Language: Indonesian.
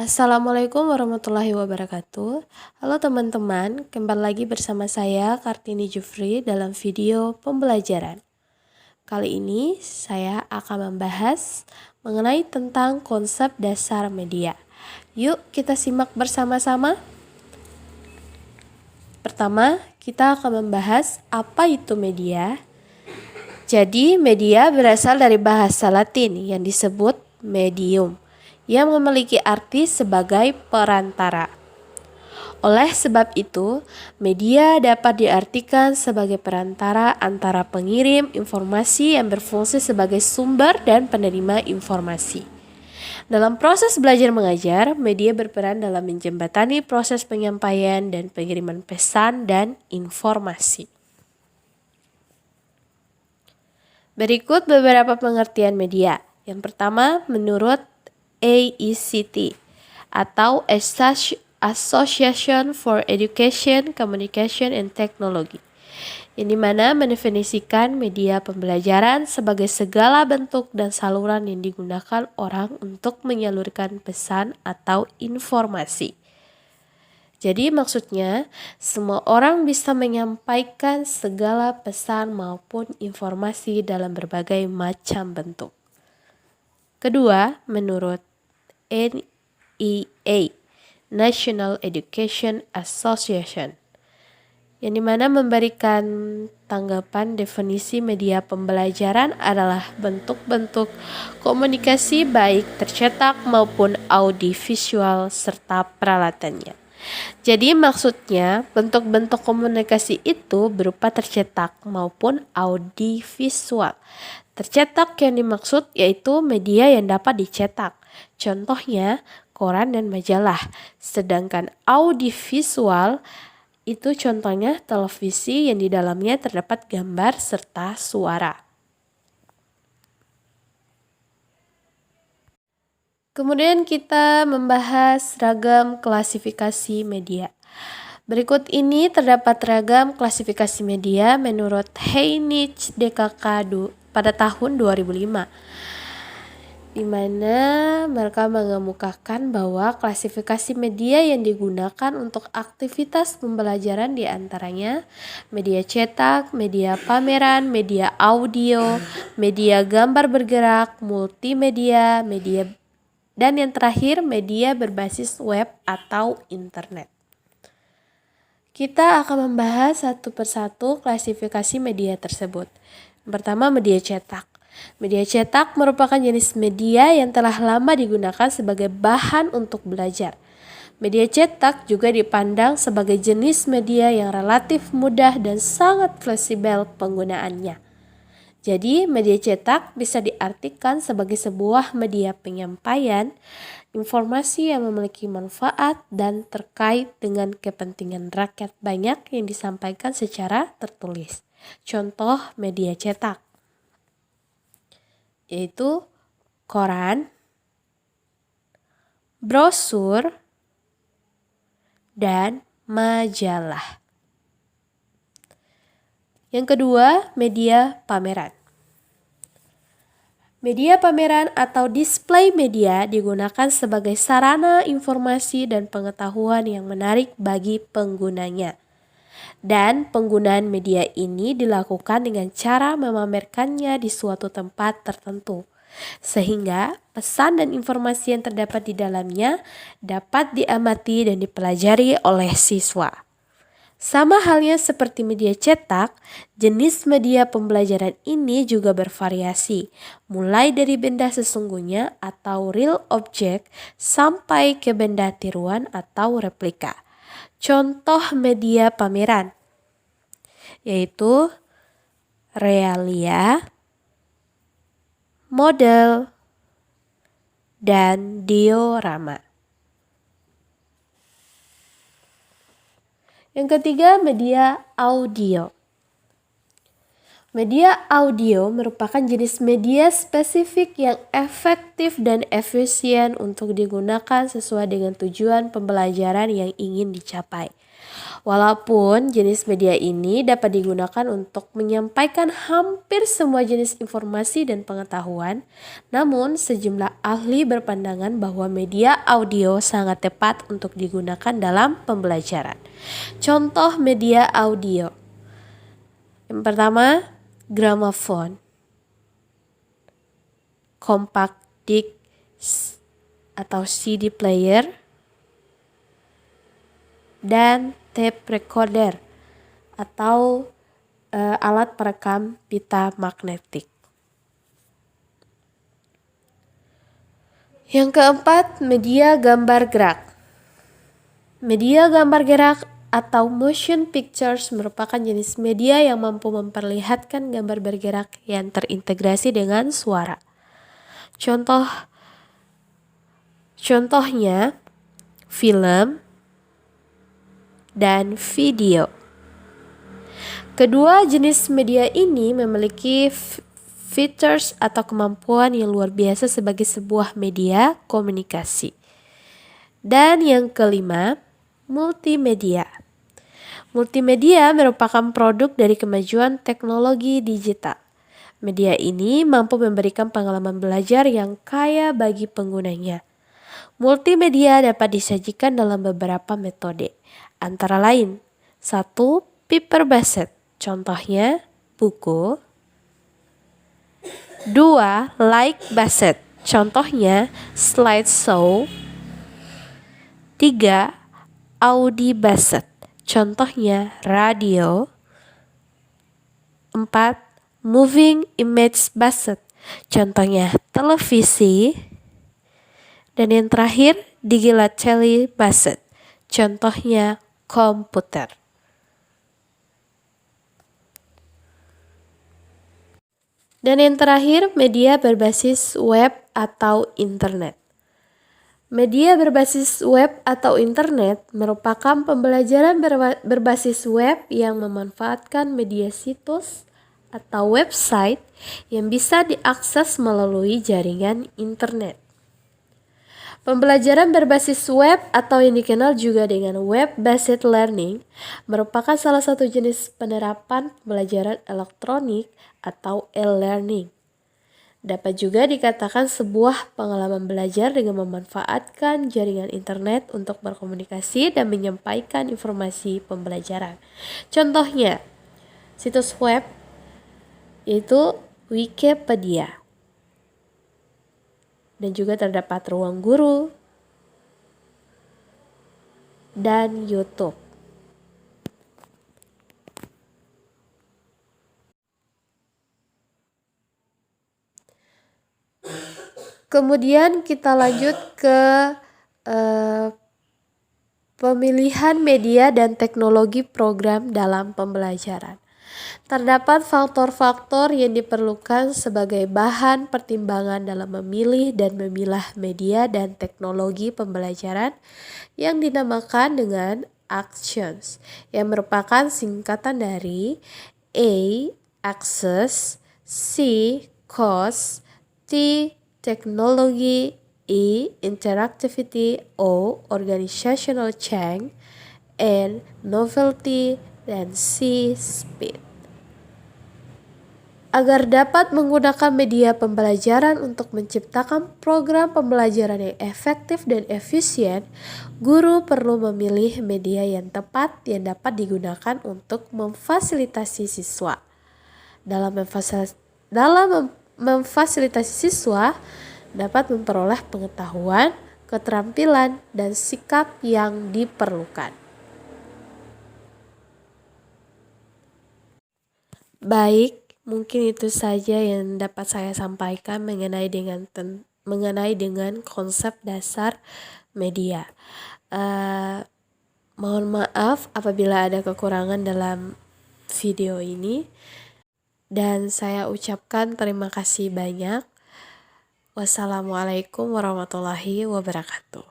Assalamualaikum warahmatullahi wabarakatuh. Halo teman-teman, kembali lagi bersama saya Kartini Jufri dalam video pembelajaran. Kali ini saya akan membahas mengenai tentang konsep dasar media. Yuk kita simak bersama-sama. Pertama, kita akan membahas apa itu media. Jadi, media berasal dari bahasa Latin yang disebut medium, yang memiliki arti sebagai perantara. Oleh sebab itu, media dapat diartikan sebagai perantara antara pengirim informasi yang berfungsi sebagai sumber dan penerima informasi. Dalam proses belajar mengajar, media berperan dalam menjembatani proses penyampaian dan pengiriman pesan dan informasi. Berikut beberapa pengertian media. Yang pertama, menurut AECT atau Association for Education, Communication, and Technology, yang dimana mendefinisikan media pembelajaran sebagai segala bentuk dan saluran yang digunakan orang untuk menyalurkan pesan atau informasi. Jadi maksudnya, semua orang bisa menyampaikan segala pesan maupun informasi dalam berbagai macam bentuk. Kedua, menurut NEA, National Education Association, yang dimana memberikan tanggapan definisi media pembelajaran adalah bentuk-bentuk komunikasi baik tercetak maupun audiovisual serta peralatannya. Jadi maksudnya bentuk-bentuk komunikasi itu berupa tercetak maupun audiovisual. Tercetak yang dimaksud yaitu media yang dapat dicetak, contohnya koran dan majalah. Sedangkan audiovisual itu contohnya televisi yang di dalamnya terdapat gambar serta suara. Kemudian kita membahas ragam klasifikasi media. Berikut ini terdapat ragam klasifikasi media menurut Heinrich DKK pada tahun 2005, di mana mereka mengemukakan bahwa klasifikasi media yang digunakan untuk aktivitas pembelajaran diantaranya media cetak, media pameran, media audio, media gambar bergerak, multimedia, media dan yang terakhir, media berbasis web atau internet. Kita akan membahas satu persatu klasifikasi media tersebut. Yang pertama, media cetak. Media cetak merupakan jenis media yang telah lama digunakan sebagai bahan untuk belajar. Media cetak juga dipandang sebagai jenis media yang relatif mudah dan sangat fleksibel penggunaannya. Jadi, media cetak bisa diartikan sebagai sebuah media penyampaian informasi yang memiliki manfaat dan terkait dengan kepentingan rakyat banyak yang disampaikan secara tertulis. Contoh media cetak yaitu koran, brosur, dan majalah. Yang kedua, media pameran. Media pameran atau display media digunakan sebagai sarana informasi dan pengetahuan yang menarik bagi penggunanya. Dan penggunaan media ini dilakukan dengan cara memamerkannya di suatu tempat tertentu, sehingga pesan dan informasi yang terdapat di dalamnya dapat diamati dan dipelajari oleh siswa. Sama halnya seperti media cetak, jenis media pembelajaran ini juga bervariasi, mulai dari benda sesungguhnya atau real object sampai ke benda tiruan atau replika. Contoh media pameran yaitu realia, model, dan diorama. Yang ketiga, media audio. Media audio merupakan jenis media spesifik yang efektif dan efisien untuk digunakan sesuai dengan tujuan pembelajaran yang ingin dicapai. Walaupun jenis media ini dapat digunakan untuk menyampaikan hampir semua jenis informasi dan pengetahuan, namun sejumlah ahli berpandangan bahwa media audio sangat tepat untuk digunakan dalam pembelajaran. Contoh media audio. Yang pertama, gramophone, compact disc atau CD player, dan tape recorder atau alat perekam pita magnetik. Yang keempat, media gambar gerak. Media gambar gerak atau motion pictures merupakan jenis media yang mampu memperlihatkan gambar bergerak yang terintegrasi dengan suara. Contohnya film dan video. Kedua jenis media ini memiliki features atau kemampuan yang luar biasa sebagai sebuah media komunikasi. Dan yang kelima, multimedia. Multimedia merupakan produk dari kemajuan teknologi digital. Media ini mampu memberikan pengalaman belajar yang kaya bagi penggunanya. Multimedia dapat disajikan dalam beberapa metode, antara lain 1. Paper-based, contohnya buku. 2. Like-based, contohnya slideshow. 3. Audio-based, contohnya radio. 4. Moving image-based, contohnya televisi. Dan yang terakhir, digitally-based, contohnya komputer. Dan yang terakhir, media berbasis web atau internet. Media berbasis web atau internet merupakan pembelajaran berbasis web yang memanfaatkan media situs atau website yang bisa diakses melalui jaringan internet. Pembelajaran berbasis web atau yang dikenal juga dengan web-based learning merupakan salah satu jenis penerapan pembelajaran elektronik atau e-learning. Dapat juga dikatakan sebuah pengalaman belajar dengan memanfaatkan jaringan internet untuk berkomunikasi dan menyampaikan informasi pembelajaran. Contohnya, situs web yaitu Wikipedia. Dan juga terdapat ruang guru dan YouTube. Kemudian kita lanjut ke pemilihan media dan teknologi program dalam pembelajaran. Terdapat faktor-faktor yang diperlukan sebagai bahan pertimbangan dalam memilih dan memilah media dan teknologi pembelajaran yang dinamakan dengan actions, yang merupakan singkatan dari A. Access, C. Cost, T. Technology, E. Interactivity, O. Organizational change, N. Novelty, dan C. Speed. Agar dapat menggunakan media pembelajaran untuk menciptakan program pembelajaran yang efektif dan efisien, guru perlu memilih media yang tepat yang dapat digunakan untuk memfasilitasi siswa. Dalam memfasilitasi siswa dapat memperoleh pengetahuan, keterampilan, dan sikap yang diperlukan. Baik, mungkin itu saja yang dapat saya sampaikan mengenai dengan konsep dasar media. Mohon maaf apabila ada kekurangan dalam video ini. Dan saya ucapkan terima kasih banyak. Wassalamualaikum warahmatullahi wabarakatuh.